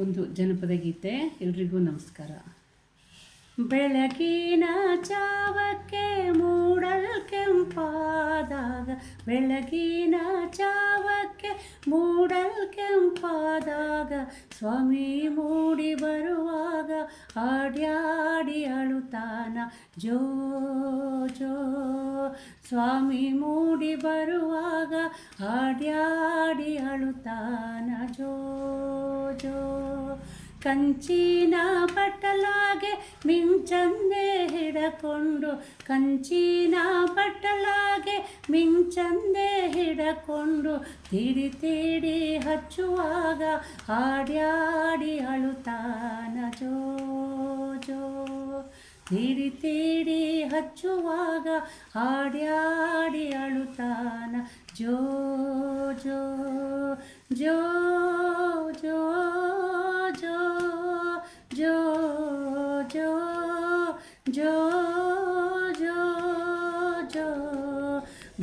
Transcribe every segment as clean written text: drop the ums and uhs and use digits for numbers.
ಒಂದು ಜನಪದ ಗೀತೆ. ಎಲ್ರಿಗೂ ನಮಸ್ಕಾರ. ಬೆಳಗಿನ ಜಾವಕ್ಕೆ ಮೂಡಲ್ ಕೆಂಪಾದಾಗ, ಬೆಳಗಿನ ಜಾವಕ್ಕೆ ಮೂಡಲ್ ಕೆಂಪಾದಾಗ, ಸ್ವಾಮಿ ಮೂಡಿ ಬರುವಾಗ ಹಾಡ್ಯಾಡಿ ಅಳುತ್ತಾನ ಜೋ ಜೋ. ಸ್ವಾಮಿ ಮೂಡಿ ಬರುವಾಗ ಹಾಡ್ಯಾಡಿ ಅಳುತ್ತಾನ ಜೋ ಜೋ. ಕಂಚಿನ ಬಟ್ಟಲಾಗೆ ಮಿಂಚಂದೆ ಹಿಡಕೊಂಡು, ಕಂಚಿನ ಬಟ್ಟಲಾಗೆ ಮಿಂಚಂದೆ ಹಿಡಕೊಂಡು, ತೀಡಿ ತೀಡಿ ಹಚ್ಚುವಾಗ ಹಾಡ್ಯಾಡಿ ಅಳುತ್ತಾನ ಜೋ ಜೋ. ತೀಡಿ ತೀಡಿ ಹಚ್ಚುವಾಗ ಹಾಡ್ಯಾಡಿ ಅಳುತ್ತಾನ ಜೋ ಜೋ ಜೋ ಜೋ ಜೋ ಜೋ ಜೋ ಜೋ ಜೋ ಜೋ.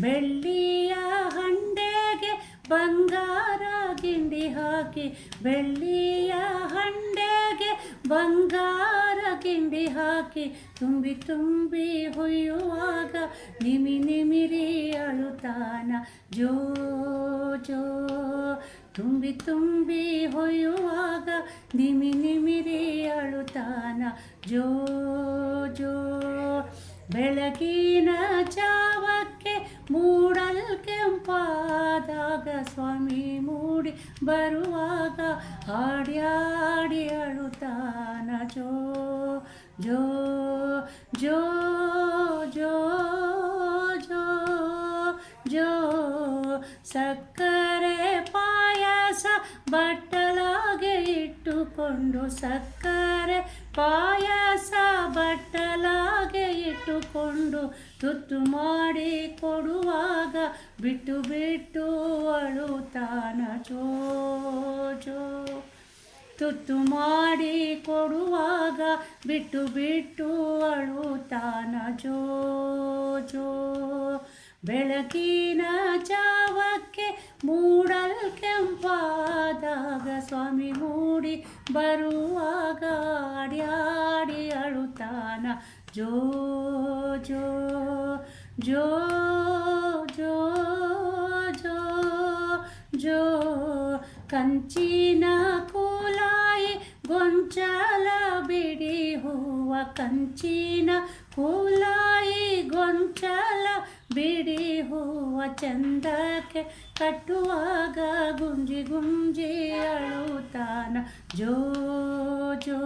ಬೆಳ್ಳಿಯ ಹಂಡೆಗೆ ಬಂಗಾರ ಗಿಂಡಿ ಹಾಕಿ, ಬೆಳ್ಳಿಯ ಹಂಡೆಗೆ ಬಂಗಾರ ಗಿಂಡಿ ಹಾಕಿ, ತುಂಬಿ ತುಂಬಿ ಹೊಯ್ಯುವಾಗ ನಿಮಿ ನಿಮಿರಿ ಅಳುತ್ತಾನ ಜೋ ಜೋ. ತುಂಬಿ ತುಂಬಿ ಹೊಯ್ಯುವಾಗ ನಿಮಿ ನಿಮಿರಿ ಅಳುತ್ತಾನ ಜೋ ಜೋ. ಬೆಳಗಿನ ಜಾವಕ್ಕೆ ಮೂಡಲ್ ಕೆಂಪಾದಾಗ, ಸ್ವಾಮಿ ಮೂಡಿ ಬರುವಾಗ ಹಾಡ್ಯಾಡಿ ಅಳುತ್ತಾನ ಜೋ ಜೋ ಜೋ ಜೋ ಜೋ ಜೋ. ಸಕ್ಕರೆ ಪಾಯಸ ಬಟ್ಟಲಾಗೆ ಇಟ್ಟುಕೊಂಡು, ಸಕ್ಕರೆ ಪಾಯಸ ಬಟ್ಟಲಾಗೆ ಇಟ್ಟುಕೊಂಡು, ತುತ್ತು ಮಾಡಿ ಕೊಡುವಾಗ ಬಿಟ್ಟು ಬಿಟ್ಟು ಅಳುತ್ತಾನ ಜೋ ಜೋ. ತುತ್ತು ಮಾಡಿ ಕೊಡುವಾಗ ಬಿಟ್ಟು ಬಿಟ್ಟು ಅಳುತ್ತಾನ ಜೋ ಜೋ. ಬೆಳಗಿನ ಜಾವಕ್ಕೆ ಮೂಡಲ್ ಕೆಂಪಾದಾಗ, ಸ್ವಾಮಿ ಮೂಡಿ ಬರುವಾಗ ಹಾಡ್ಯಾಡಿ ಅಳುತ್ತಾನ ಜೋ ಜೋ ಜೋ ಜೋ ಜೋ ಜೋ. ಕಂಚಿನ ಕೂಲಾಯಿ ಗೊಂಚಲ ಬಿಡಿ ಹೂವ, ಕಂಚಿನ ಕೂಲಾಯಿ ಗೊಂಚಲ ಬಿಡಿ ಹೂವ, ಚಂದಕ್ಕೆ ಕಟ್ಟುವಾಗ ಗುಂಜಿ ಗುಂಜಿ ಅಳುತ್ತಾನ ಜೋ ಜೋ.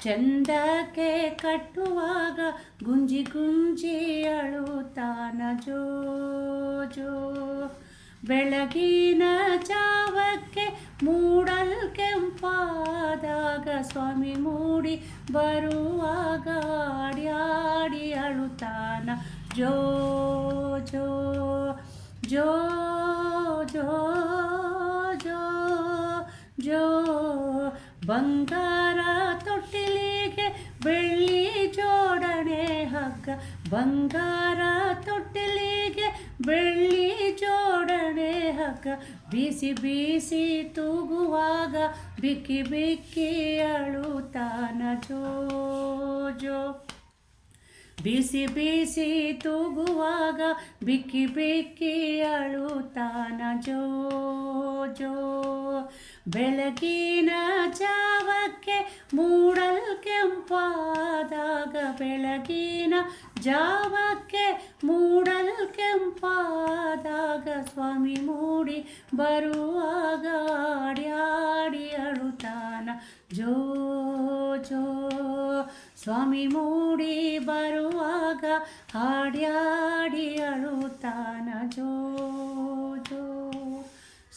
ಚಂದಕ್ಕೆ ಕಟ್ಟುವಾಗ ಗುಂಜಿ ಗುಂಜಿ ಅಳುತ್ತಾನ ಜೋ ಜೋ. ಬೆಳಗಿನ ಜಾವಕ್ಕೆ ಮೂಡಲ್ ಕೆಂಪಾದಾಗ, ಸ್ವಾಮಿ ಮೂಡಿ ಬರುವಾಗ ಹಾಡ್ಯಾಡಿ ಅಳುತ್ತಾನ ಜೋ ಜೋ ಜೋ ಜೋ ಜೋ ಜೋ. ಬಂಗಾರ ತೊಟ್ಟಿಲಿಗೆ ಬೆಳ್ಳಿ ಜೋಡಣೆ ಹಗ್ಗ, ಬಂಗಾರ ತೊಟ್ಟಿಲಿಗೆ ಬೆಳ್ಳಿ ಜೋಡಣೆ ಹಗ್ಗ, ಬೀಸಿ ಬೀಸಿ ತೂಗುವಾಗ ಬಿಕ್ಕಿ ಬಿಕ್ಕಿ ಅಳುತ್ತಾನ ಜೋ ಜೋ. ಬಿಸಿ ಬಿಸಿ ತೂಗುವಾಗ ಬಿಕ್ಕಿ ಬಿಕ್ಕಿ ಅಳುತ್ತಾನ ಜೋ ಜೋ. ಬೆಳಗಿನ ಜಾವಕ್ಕೆ ಮೂಡಲ್ ಕೆಂಪಾದಾಗ, ಬೆಳಗಿನ ಜಾವಕ್ಕೆ ಮೂಡಲ್ ಕೆಂಪಾದಾಗ, ಸ್ವಾಮಿ ಮೂಡಿ ಬರುವಾಗ ಹಾಡ್ಯಾಡಿ ಅಳುತ್ತಾನ ಜೋ ಜೋ. ಸ್ವಾಮಿ ಮೂಡಿ ಬರುವಾಗ ಹಾಡ್ಯಾಡಿ ಅಳುತ್ತಾನ ಜೋ ಜೋ.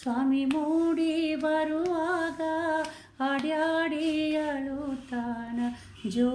ಸ್ವಾಮಿ ಮೂಡಿ ಬರುವಾಗ ಹಾಡ್ಯಾಡಿ ಅಳುತ್ತಾನ ಜೋ